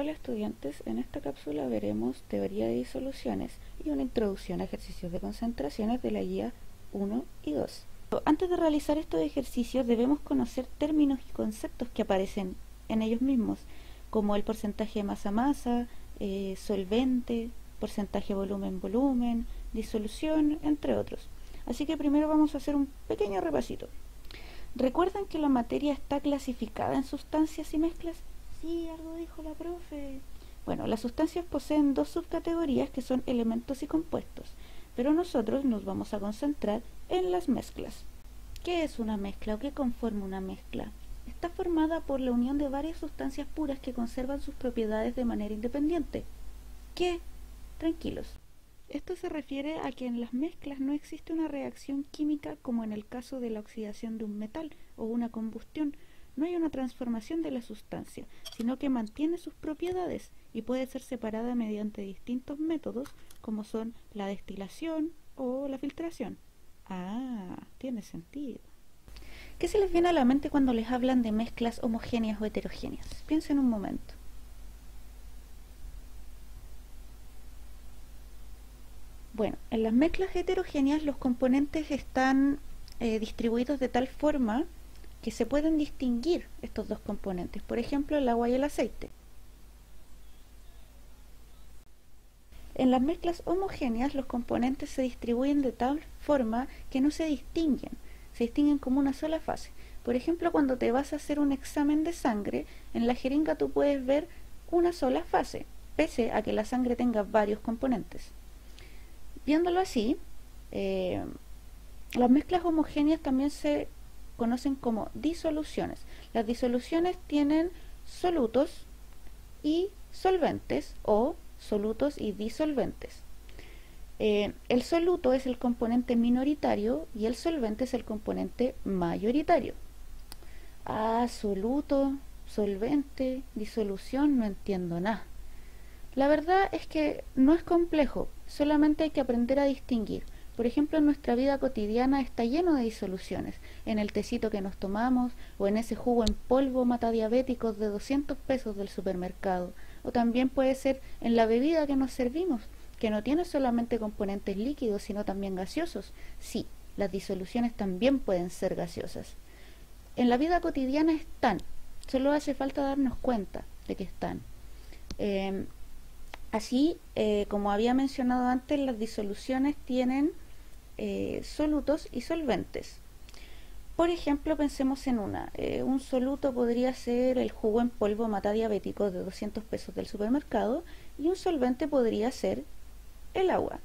Hola estudiantes, en esta cápsula veremos teoría de disoluciones y una introducción a ejercicios de concentraciones de la guía 1 y 2. Antes de realizar estos ejercicios debemos conocer términos y conceptos que aparecen en ellos mismos, como el porcentaje de masa-masa, solvente, porcentaje volumen-volumen, disolución, entre otros. Así que primero vamos a hacer un pequeño repasito. ¿Recuerdan que la materia está clasificada en sustancias y mezclas? Sí, algo dijo la profe. Bueno, las sustancias poseen dos subcategorías que son elementos y compuestos, pero nosotros nos vamos a concentrar en las mezclas. ¿Qué es una mezcla o qué conforma una mezcla? Está formada por la unión de varias sustancias puras que conservan sus propiedades de manera independiente. ¿Qué? Tranquilos. Esto se refiere a que en las mezclas no existe una reacción química como en el caso de la oxidación de un metal o una combustión. No hay una transformación de la sustancia, sino que mantiene sus propiedades y puede ser separada mediante distintos métodos como son la destilación o la filtración. Ah, tiene sentido. ¿Qué se les viene a la mente cuando les hablan de mezclas homogéneas o heterogéneas? Piensen un momento. Bueno, en las mezclas heterogéneas los componentes están distribuidos de tal forma que se pueden distinguir estos dos componentes, por ejemplo el agua y el aceite. En las mezclas homogéneas los componentes se distribuyen de tal forma que no se distinguen como una sola fase. Por ejemplo, cuando te vas a hacer un examen de sangre, en la jeringa tú puedes ver una sola fase, pese a que la sangre tenga varios componentes. Viéndolo así, las mezclas homogéneas también se conocen como disoluciones. Las disoluciones tienen solutos y solventes o solutos y disolventes. El soluto es el componente minoritario y el solvente es el componente mayoritario. Ah, soluto, solvente, disolución, no entiendo nada. La verdad es que no es complejo, solamente hay que aprender a distinguir. Por ejemplo, en nuestra vida cotidiana está lleno de disoluciones, en el tecito que nos tomamos o en ese jugo en polvo matadiabéticos de 200 pesos del supermercado, o también puede ser en la bebida que nos servimos, que no tiene solamente componentes líquidos, sino también gaseosos. Sí, las disoluciones también pueden ser gaseosas. En la vida cotidiana están, solo hace falta darnos cuenta de que están. Así, como había mencionado antes, las disoluciones tienen solutos y solventes. Por ejemplo, pensemos en un soluto podría ser el jugo en polvo matadiabético de 200 pesos del supermercado y un solvente podría ser el agua.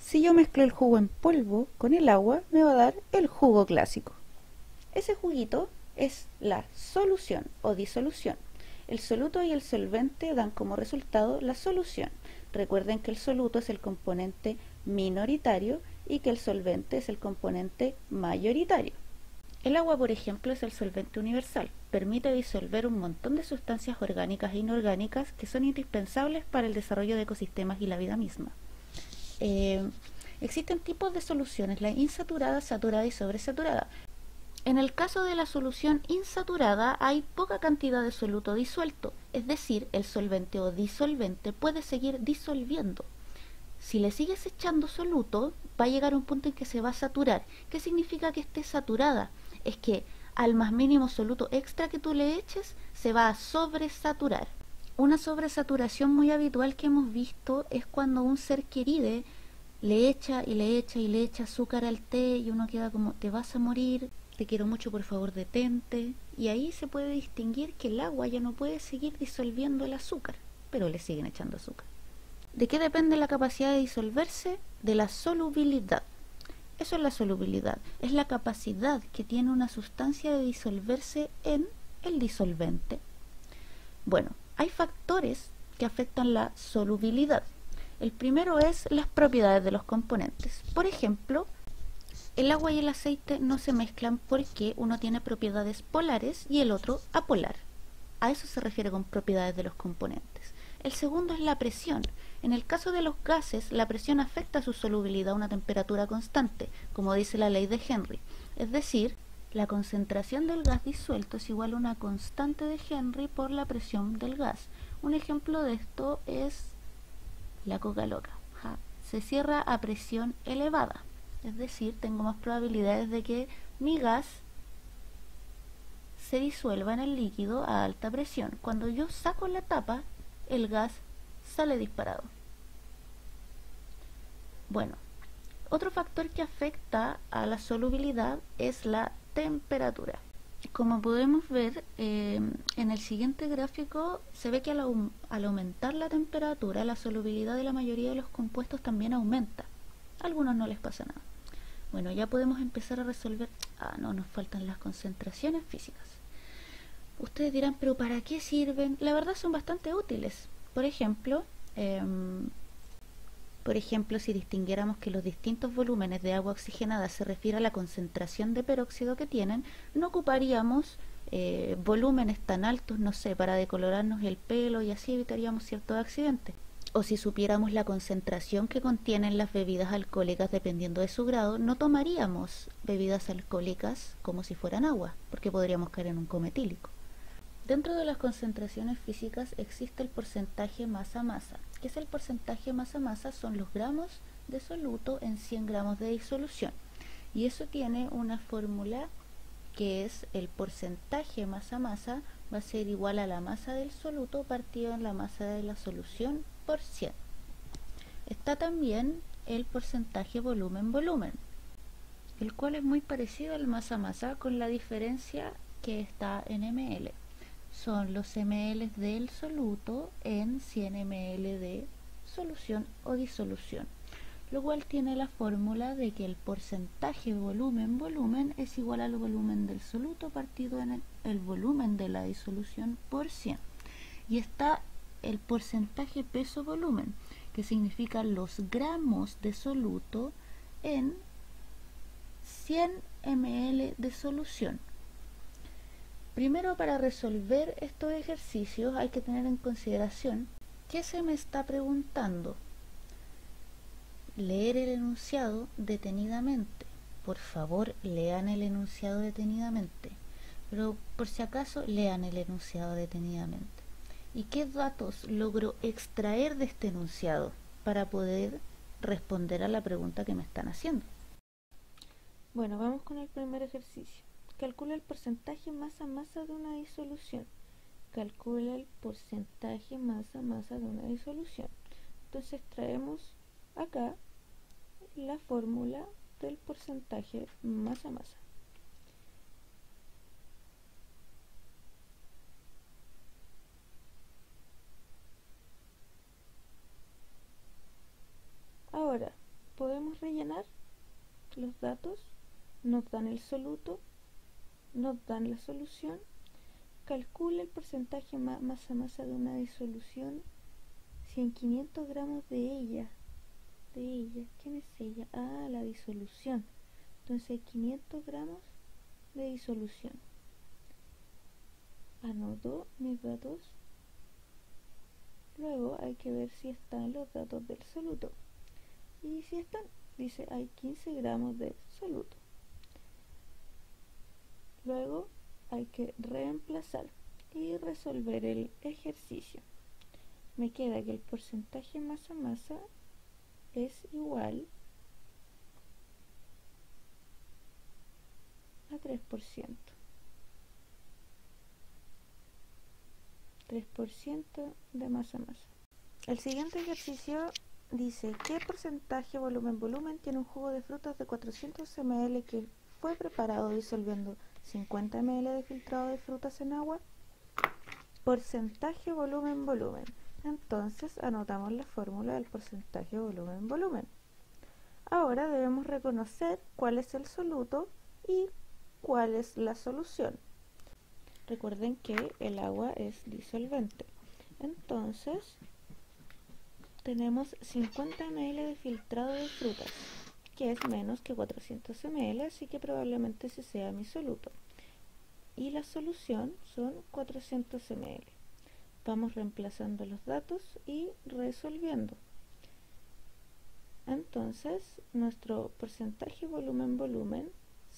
Si yo mezclo el jugo en polvo con el agua, me va a dar el jugo clásico. Ese juguito es la solución o disolución. El soluto y el solvente dan como resultado la solución. Recuerden que el soluto es el componente minoritario y que el solvente es el componente mayoritario. El agua, por ejemplo, es el solvente universal. Permite disolver un montón de sustancias orgánicas e inorgánicas que son indispensables para el desarrollo de ecosistemas y la vida misma. Existen tipos de soluciones, la insaturada, saturada y sobresaturada. En el caso de la solución insaturada hay poca cantidad de soluto disuelto, es decir, el solvente o disolvente puede seguir disolviendo. Si le sigues echando soluto, va a llegar un punto en que se va a saturar. ¿Qué significa que esté saturada? Es que al más mínimo soluto extra que tú le eches, se va a sobresaturar. Una sobresaturación muy habitual que hemos visto es cuando un ser querido le echa y le echa y le echa azúcar al té y uno queda como, te vas a morir, te quiero mucho, por favor detente. Y ahí se puede distinguir que el agua ya no puede seguir disolviendo el azúcar, pero le siguen echando azúcar. ¿De qué depende la capacidad de disolverse? De la solubilidad. Eso es la solubilidad, es la capacidad que tiene una sustancia de disolverse en el disolvente. Bueno, hay factores que afectan la solubilidad. El primero es las propiedades de los componentes. Por ejemplo, el agua y el aceite no se mezclan porque uno tiene propiedades polares y el otro apolar. A eso se refiere con propiedades de los componentes. El segundo es la presión. En el caso de los gases, la presión afecta su solubilidad a una temperatura constante, como dice la ley de Henry. Es decir, la concentración del gas disuelto es igual a una constante de Henry por la presión del gas. Un ejemplo de esto es la coca loca. Se cierra a presión elevada, es decir, tengo más probabilidades de que mi gas se disuelva en el líquido a alta presión. Cuando yo saco la tapa, el gas sale disparado. Bueno, otro factor que afecta a la solubilidad es la temperatura. Como podemos ver en el siguiente gráfico, se ve que al aumentar la temperatura, la solubilidad de la mayoría de los compuestos también aumenta. A algunos no les pasa nada. Bueno, ya podemos empezar a resolver. No, nos faltan las concentraciones físicas. Ustedes dirán, ¿pero para qué sirven? La verdad son bastante útiles. Por ejemplo, si distinguiéramos que los distintos volúmenes de agua oxigenada se refiere a la concentración de peróxido que tienen, no ocuparíamos volúmenes tan altos, no sé, para decolorarnos el pelo y así evitaríamos ciertos accidentes. O si supiéramos la concentración que contienen las bebidas alcohólicas dependiendo de su grado, no tomaríamos bebidas alcohólicas como si fueran agua, porque podríamos caer en un coma etílico. Dentro de las concentraciones físicas existe el porcentaje masa-masa. ¿Qué es el porcentaje masa-masa? Son los gramos de soluto en 100 gramos de disolución. Y eso tiene una fórmula que es el porcentaje masa-masa va a ser igual a la masa del soluto partido en la masa de la solución por 100. Está también el porcentaje volumen-volumen, el cual es muy parecido al masa-masa con la diferencia que está en ml. Son los ml del soluto en 100 ml de solución o disolución, lo cual tiene la fórmula de que el porcentaje volumen-volumen es igual al volumen del soluto partido en el volumen de la disolución por 100. Y está el porcentaje peso-volumen, que significa los gramos de soluto en 100 ml de solución. Primero, para resolver estos ejercicios hay que tener en consideración qué se me está preguntando. Leer el enunciado detenidamente. Por favor, lean el enunciado detenidamente. Pero por si acaso, lean el enunciado detenidamente. ¿Y qué datos logro extraer de este enunciado para poder responder a la pregunta que me están haciendo? Bueno, vamos con el primer ejercicio. Calcula el porcentaje masa-masa de una disolución. Calcula el porcentaje masa-masa de una disolución. Entonces traemos acá la fórmula del porcentaje masa-masa. Ahora, podemos rellenar los datos. Nos dan el soluto, nos dan la solución. Calcula el porcentaje masa-masa de una disolución si en 500 gramos de ella. ¿Quién es ella? La disolución. Entonces 500 gramos de disolución. Anoto mis datos. Luego hay que ver si están los datos del soluto. Y si están, dice hay 15 gramos de soluto. Luego hay que reemplazar y resolver el ejercicio. Me queda que el porcentaje masa-masa es igual a 3%. 3% de masa-masa. El siguiente ejercicio dice, ¿qué porcentaje volumen-volumen tiene un jugo de frutas de 400 ml que fue preparado disolviendo 50 ml de filtrado de frutas en agua? Porcentaje volumen-volumen. Entonces anotamos la fórmula del porcentaje volumen-volumen. Ahora debemos reconocer cuál es el soluto y cuál es la solución. Recuerden que el agua es disolvente. Entonces tenemos 50 ml de filtrado de frutas, que es menos que 400 ml, así que probablemente ese sea mi soluto. Y la solución son 400 ml. Vamos reemplazando los datos y resolviendo. Entonces, nuestro porcentaje volumen-volumen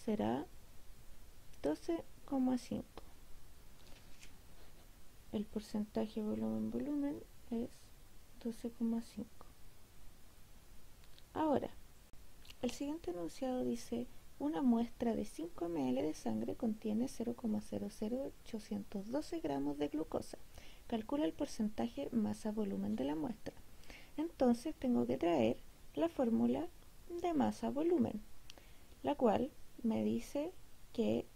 será 12,5. el porcentaje volumen-volumen es 12,5. Ahora, el siguiente enunciado dice: una muestra de 5 ml de sangre contiene 0,00812 gramos de glucosa. Calcula el porcentaje masa-volumen de la muestra. Entonces tengo que traer la fórmula de masa-volumen, la cual me dice que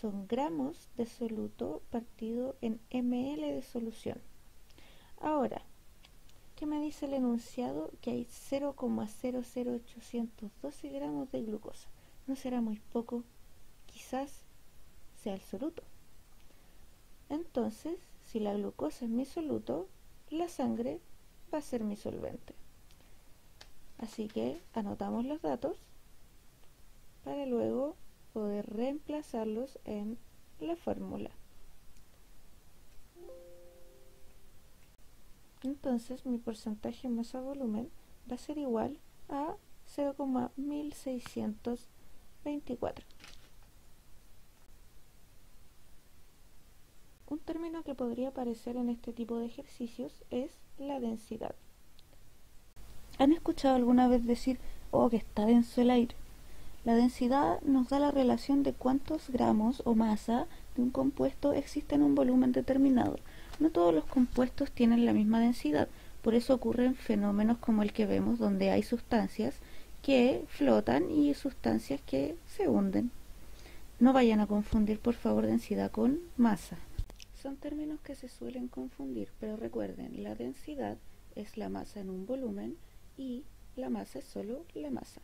son gramos de soluto partido en ml de solución. Ahora, ¿qué me dice el enunciado? Que hay 0,00812 gramos de glucosa. ¿No será muy poco? Quizás sea el soluto. Entonces, si la glucosa es mi soluto, la sangre va a ser mi solvente. Así que anotamos los datos para luego poder reemplazarlos en la fórmula. Entonces mi porcentaje masa-volumen va a ser igual a 0,1624. Un término que podría aparecer en este tipo de ejercicios es la densidad. ¿Han escuchado alguna vez decir, oh, que está denso el aire? La densidad nos da la relación de cuántos gramos o masa de un compuesto existe en un volumen determinado. No todos los compuestos tienen la misma densidad, por eso ocurren fenómenos como el que vemos, donde hay sustancias que flotan y sustancias que se hunden. No vayan a confundir, por favor, densidad con masa. Son términos que se suelen confundir, pero recuerden, la densidad es la masa en un volumen y la masa es solo la masa.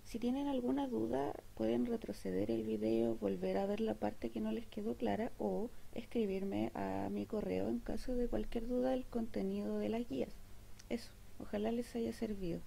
Si tienen alguna duda, pueden retroceder el video, volver a ver la parte que no les quedó clara o escribirme a mi correo en caso de cualquier duda del contenido de las guías. Eso, ojalá les haya servido.